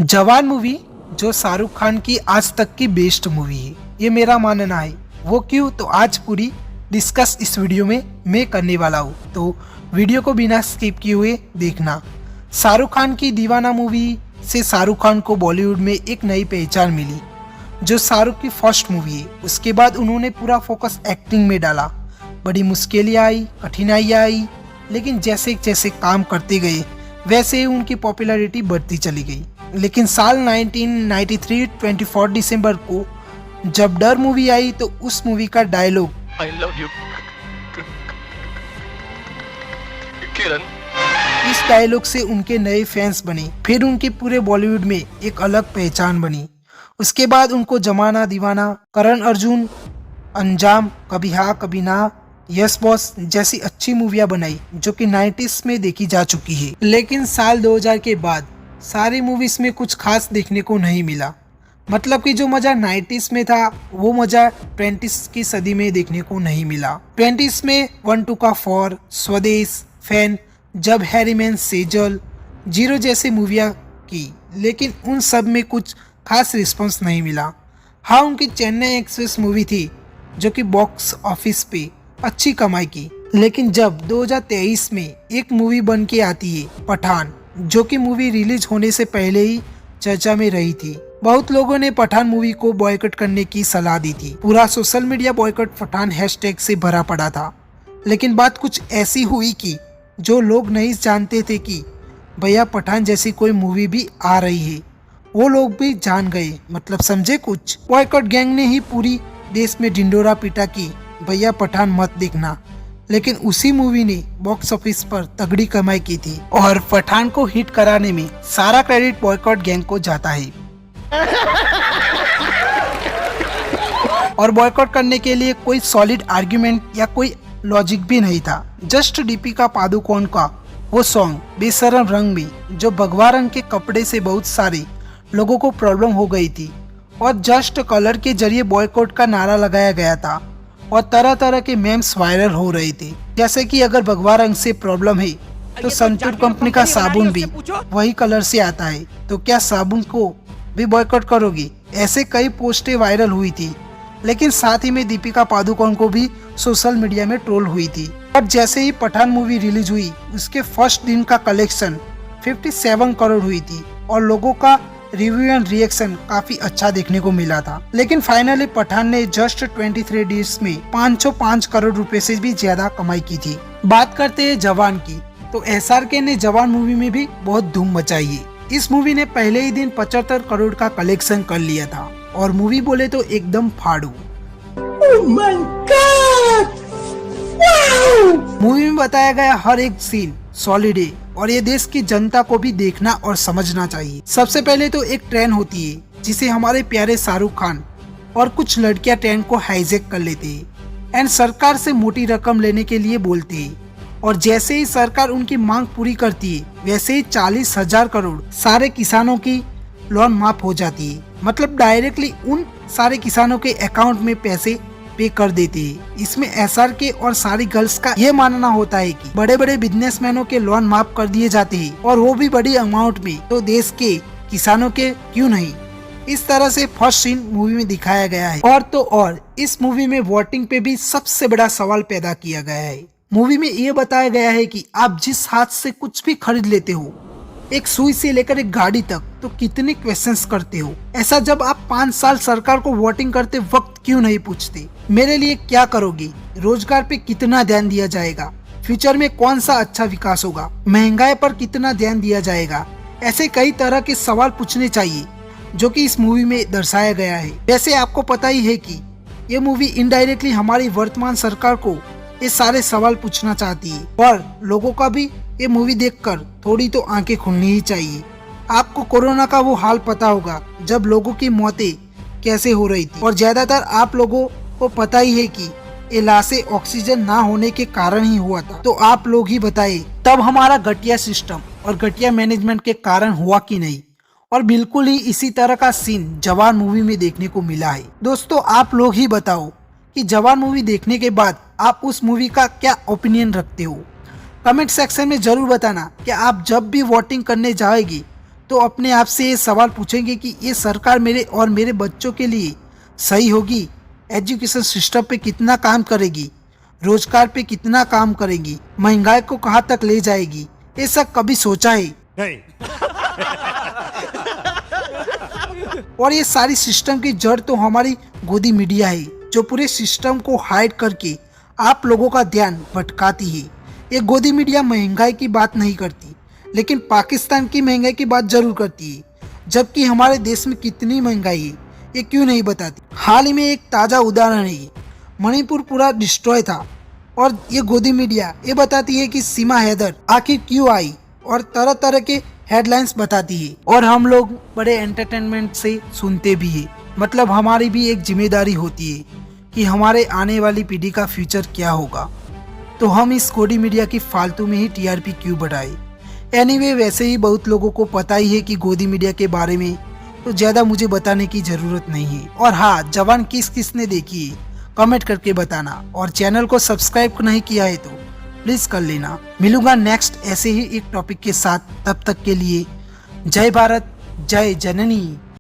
जवान मूवी जो शाहरुख खान की आज तक की बेस्ट मूवी है, ये मेरा मानना है। वो क्यों, तो आज पूरी डिस्कस इस वीडियो में मैं करने वाला हूँ। तो वीडियो को बिना स्किप किए हुए देखना। शाहरुख खान की दीवाना मूवी से शाहरुख खान को बॉलीवुड में एक नई पहचान मिली, जो शाहरुख की फर्स्ट मूवी है। उसके बाद उन्होंने पूरा फोकस एक्टिंग में डाला। बड़ी मुश्किलें आई, कठिनाइयाँ आई, लेकिन जैसे जैसे काम करते गए वैसे ही उनकी पॉपुलैरिटी बढ़ती चली गई। लेकिन साल 1993 24 दिसंबर को जब डर मूवी आई, तो उस मूवी का डायलॉग I love you, किरण। इस डायलॉग से उनके नए फैंस बने। फिर उनके पूरे बॉलीवुड में एक अलग पहचान बनी। उसके बाद उनको जमाना दीवाना, करण अर्जुन, अंजाम, कभी हाँ कभी ना, यस बॉस जैसी अच्छी मूवियाँ बनाई, जो कि 90s में देखी जा चुकी है। लेकिन साल 2000 के बाद सारी मूवीज में कुछ खास देखने को नहीं मिला। मतलब कि जो मजा 90s में था, वो मजा 20s की सदी में देखने को नहीं मिला। 20s में 1-2 का 4, स्वदेश, फैन, जब हैरी मैन, सेजल, जीरो जैसी मूवियाँ की, लेकिन उन सब में कुछ खास रिस्पॉन्स नहीं मिला। हाँ, उनकी चेन्नई एक्सप्रेस मूवी थी, जो कि बॉक्स ऑफिस पे अच्छी कमाई की। लेकिन जब 2023 में एक मूवी बन के आती है पठान, जो कि मूवी रिलीज होने से पहले ही चर्चा में रही थी, बहुत लोगों ने पठान मूवी को बॉयकॉट करने की सलाह दी थी। पूरा social media boycott Pathaan hashtag से भरा पड़ा था। लेकिन बात कुछ ऐसी हुई कि जो लोग नहीं जानते थे कि भैया पठान जैसी कोई मूवी भी आ रही है, वो लोग भी जान गए। मतलब समझे कुछ। बॉयकॉट गैंग ने ही पूरी देश में ढिंडोरा पीटा कि भैया पठान मत देखना। लेकिन उसी मूवी ने बॉक्स ऑफिस पर तगड़ी कमाई की थी, और पठान को हिट कराने में सारा क्रेडिट बॉयकॉट गैंग को जाता है। और बॉयकॉट करने के लिए कोई सॉलिड आर्ग्यूमेंट या कोई लॉजिक भी नहीं था। जस्ट दीपिका पादुकोण का वो सॉन्ग बेशरम रंग में, जो भगवा रंग के कपड़े से बहुत सारे लोगों को प्रॉब्लम हो गई थी, और जस्ट कलर के जरिए बॉयकॉट का नारा लगाया गया था, और तरह तरह के मेम्स वायरल हो रहे थे। जैसे कि अगर भगवा रंग से प्रॉब्लम है, तो संतूर कंपनी का साबुन भी वही कलर से आता है, तो क्या साबुन को भी बॉयकॉट करोगे? ऐसे कई पोस्टें वायरल हुई थी। लेकिन साथ ही में दीपिका पादुकोण को भी सोशल मीडिया में ट्रोल हुई थी। और जैसे ही पठान मूवी रिलीज हुई, उसके फर्स्ट दिन का कलेक्शन 57 करोड़ हुई थी, और लोगों का रिव्यू एंड रिएक्शन काफी अच्छा देखने को मिला था। लेकिन फाइनली पठान ने जस्ट 23 डेज में 505 करोड़ रुपए से भी ज्यादा कमाई की थी। बात करते हैं जवान की, तो एसआरके ने जवान मूवी में भी बहुत धूम मचाई है। इस मूवी ने पहले ही दिन 75 करोड़ का कलेक्शन कर लिया था, और मूवी बोले तो एकदम फाड़ू। मूवी में बताया गया हर एक सीन सॉलिड है, और ये देश की जनता को भी देखना और समझना चाहिए। सबसे पहले तो एक ट्रेन होती है, जिसे हमारे प्यारे शाहरुख खान और कुछ लड़कियां ट्रेन को हाईजैक कर लेते हैं एंड सरकार से मोटी रकम लेने के लिए बोलते हैं। और जैसे ही सरकार उनकी मांग पूरी करती है, वैसे ही 40,000 करोड़ सारे किसानों की लोन माफ हो जाती है। मतलब डायरेक्टली उन सारे किसानों के अकाउंट में पैसे पे कर देते हैं। इसमें एसआरके और सारी गर्ल्स का ये मानना होता है कि बड़े बड़े बिजनेसमैनों के लोन माफ कर दिए जाते हैं, और वो भी बड़ी अमाउंट में, तो देश के किसानों के क्यों नहीं। इस तरह से फर्स्ट सीन मूवी में दिखाया गया है। और तो और इस मूवी में वोटिंग पे भी सबसे बड़ा सवाल पैदा किया गया है। मूवी में ये बताया गया है कि आप जिस हाथ से कुछ भी खरीद लेते हो, एक सुई से लेकर एक गाड़ी तक, तो कितने क्वेश्चंस करते हो। ऐसा जब आप 5 साल सरकार को वोटिंग करते वक्त क्यों नहीं पूछते, मेरे लिए क्या करोगे, रोजगार पे कितना ध्यान दिया जाएगा, फ्यूचर में कौन सा अच्छा विकास होगा, महंगाई पर कितना ध्यान दिया जाएगा। ऐसे कई तरह के सवाल पूछने चाहिए, जो कि इस मूवी में दर्शाया गया है। वैसे आपको पता ही है कि ये मूवी इनडायरेक्टली हमारी वर्तमान सरकार को ये सारे सवाल पूछना चाहती है, और लोगों का भी ये मूवी देखकर थोड़ी तो आंखें खुलनी ही चाहिए। आपको कोरोना का वो हाल पता होगा, जब लोगों की मौतें कैसे हो रही थी, और ज्यादातर आप लोगों को पता ही है कि ये लाशें ऑक्सीजन ना होने के कारण ही हुआ था। तो आप लोग ही बताइए, तब हमारा घटिया सिस्टम और घटिया मैनेजमेंट के कारण हुआ कि नहीं। और बिल्कुल ही इसी तरह का सीन जवान मूवी में देखने को मिला है। दोस्तों, आप लोग ही बताओ कि जवान मूवी देखने के बाद आप उस मूवी का क्या ओपिनियन रखते हो। कमेंट सेक्शन में जरूर बताना कि आप जब भी वोटिंग करने जाएगी, तो तो अपने आप से ये सवाल पूछेंगे कि ये सरकार मेरे और मेरे बच्चों के लिए सही होगी? एजुकेशन सिस्टम पे कितना काम करेगी? रोजगार पे कितना काम करेगी? महंगाई को कहाँ तक ले जाएगी? ऐसा कभी सोचा है? नहीं। और ये सारी सिस्टम की जड़ तो हमारी गोदी मीडिया है, जो पूरे सिस्टम को हाइड करके आप लोगों का ध्यान भटकाती है। ये गोदी मीडिया महंगाई की बात नहीं करती, लेकिन पाकिस्तान की महंगाई की बात जरूर करती है, जबकि हमारे देश में कितनी महंगाई है ये क्यों नहीं बताती। हाल ही में एक ताज़ा उदाहरण है, मणिपुर पूरा डिस्ट्रॉय था और ये गोदी मीडिया ये बताती है कि सीमा हैदर आखिर क्यों आई, और तरह तरह के हेडलाइंस बताती है, और हम लोग बड़े एंटरटेनमेंट से सुनते भी है। मतलब हमारी भी एक जिम्मेदारी होती है कि हमारे आने वाली पीढ़ी का फ्यूचर क्या होगा, तो हम इस गोदी मीडिया की फालतू में ही टीआरपी क्यों बढ़ाए। एनीवे, वैसे ही बहुत लोगों को पता ही है कि गोदी मीडिया के बारे में, तो ज़्यादा मुझे बताने की ज़रूरत नहीं है। और हाँ, जवान किस किस ने देखी है कमेंट करके बताना, और चैनल को सब्सक्राइब नहीं किया है तो प्लीज़ कर लेना। मिलूंगा नेक्स्ट ऐसे ही एक टॉपिक के साथ, तब तक के लिए जय भारत, जय जननी।